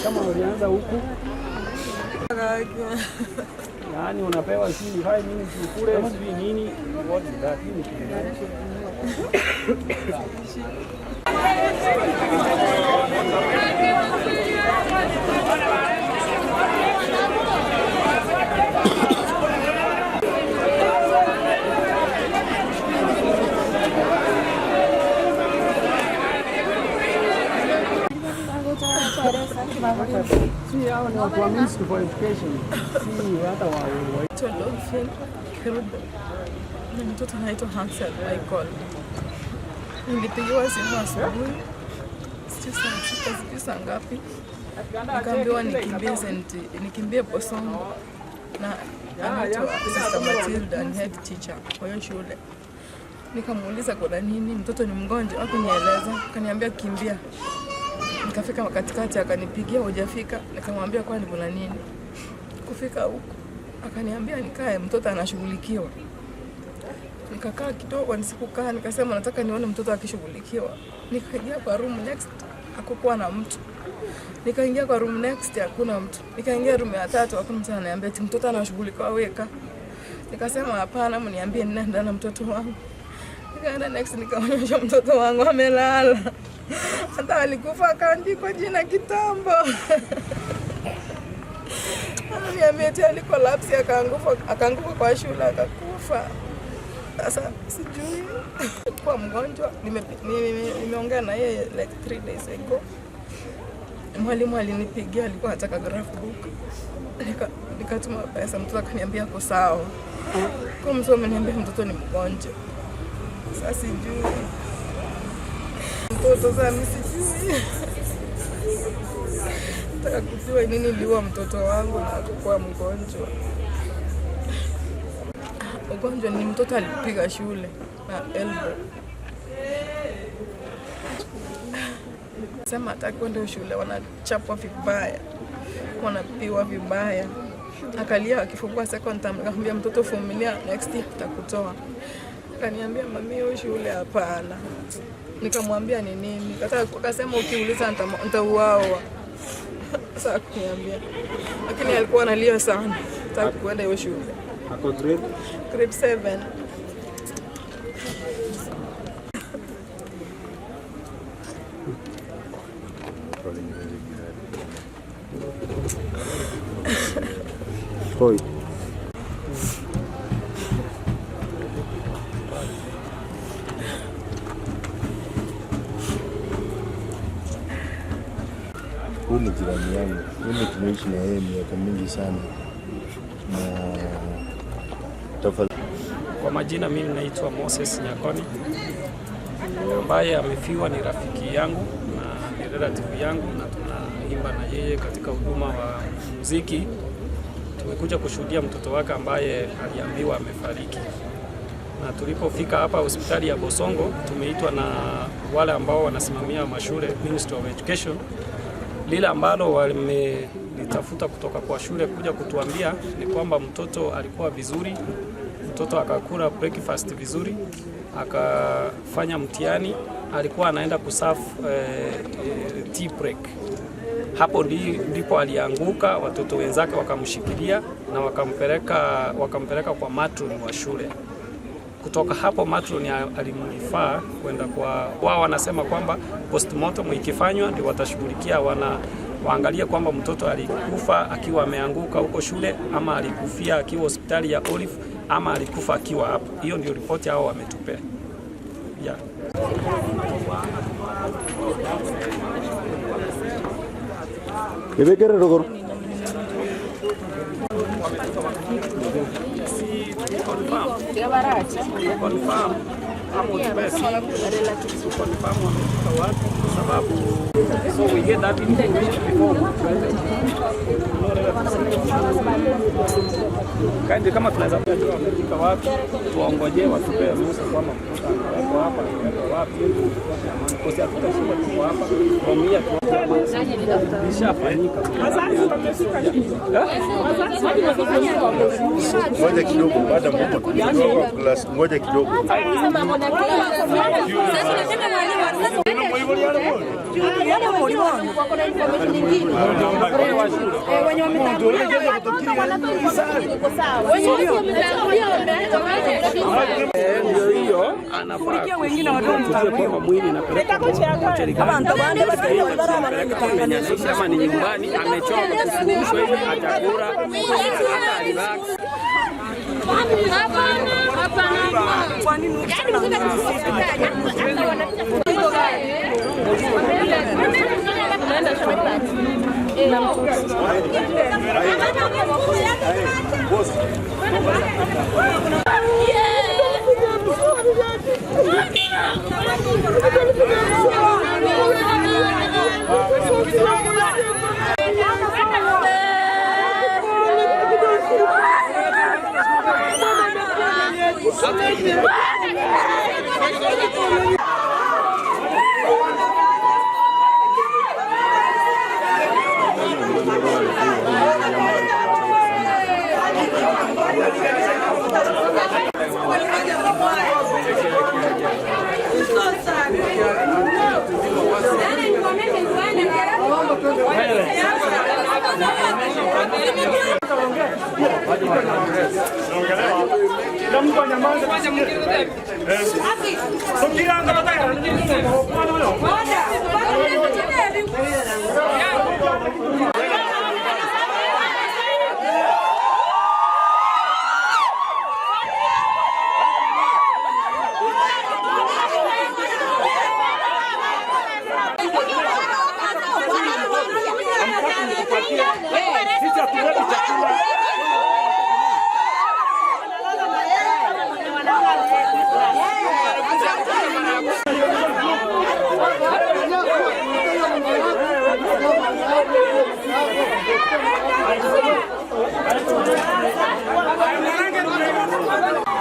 Kama ulianza huku yaani unapewa sini 5 minutes kule sijui nini what is that nini See how no to minister for education. See hata wa ni mtoto anaitwa Hansel Michael. Nilipigiwa simu asubuhi. Sijui saa ngapi. Nikaambiwa nikimbie Bosongo na anaitwa Sister Matilda ni head teacher kwa hiyo shule. Nikamuuliza kuna nini, mtoto ni mgonjwa, hakunieleza. Akaniambia kimbia. Nikafika katikati akanipigia hujafika, nikamwambia kwani kuna nini. Kufika huko akaniambia nikae mtoto anashughulikiwa. Nikakaa kidogo nisikukaa, nikasema nataka nione mtoto akishughulikiwa. Nikaingia kwa room next hakukuwa na mtu. Nikaingia kwa room next hakuna mtu. Nikaingia room ya 3 hakuna mtu ananiambia eti mtoto anashughulikiwa weka. Nikasema hapana, mniambie ninaenda na mtoto wangu. Nikaenda next nikaonyesha mtoto wangu amelala. Hata alikufa akaandikwa jina kitambo. Ananiambia eti alikolapsi akaanguka kwa shule akakufa. Sasa sijui kwa mgonjwa nimeongea na yeye like 3 days ago. Mwalimu alinipigia alikuwa anataka graph book. Nikatuma pesa, mtoto akaniambia ako sawa. Kwa mtu ameniambia mtoto ni mgonjwa. Sasa sijui. Mtoto sana sijui. Nataka kujua nini liwa mtoto wangu na kuwa mgonjwa. Ugonjwa ni mtoto alipiga shule na elbow. Sema hataki kwenda shule, wanachapwa vibaya. Wanapiwa vibaya. Akalia akifungua second term, nikamwambia mtoto vumilia, next year tutakutoa. Akaniambia mami hiyo shule hapana. Nikamwambia ni nini? Akasema ukiuliza nitauawa. Sasa akaniambia. Lakini alikuwa analia sana. Hataki kwenda hiyo shule. Hapo grade 7. Koi. Huyu ni jirani yangu. Mimi tumeishi na yeye miaka mingi sana. Na kwa majina mimi naitwa Moses Nyakoni. Ambaye amefiwa ni rafiki yangu na ni relative yangu na tunaimba na yeye katika huduma wa muziki. Tumekuja kushuhudia mtoto wake ambaye aliambiwa amefariki. Na tulipofika hapa hospitali ya Bosongo, tumeitwa na wale ambao wanasimamia mashule, Ministry of Education. Lile ambalo wamelitafuta kutoka kwa shule kuja kutuambia ni kwamba mtoto alikuwa vizuri, mtoto akakula breakfast vizuri, akafanya mtihani, alikuwa anaenda kuserve tea break. Hapo ndipo alianguka, watoto wenzake wakamshikilia na wakampeleka kwa matron wa shule. Kutoka hapo matron alimrifaa kwenda kwa wao, wanasema kwamba postmortem ikifanywa ndio watashughulikia waangalie kwamba mtoto alikufa akiwa ameanguka huko shule ama alikufia akiwa hospitali ya Olive ama alikufa akiwa hapo. Hiyo ndio ripoti hao wametupea. Yeah. Kebekere rogoro. Confirm ama utupee simu confirm wamefika wapi, kwa sababu so we get that information before kandi kama tunaweza kujua wamefika wapi, tuongojee watupee ruhusa kwamba mtoto ako hapa wapi, kwa sababu tutashinda tuko hapa kuumia tu ishafanyika. Ngoja kidogo, baada ya hapo kidogo class, ngoja kidogo. Ndio hiyo anafaa wengine wadogo mwili na peleka kama ni nyumbani amechoka kufurushwa hivi atakula hata relax. Thank you.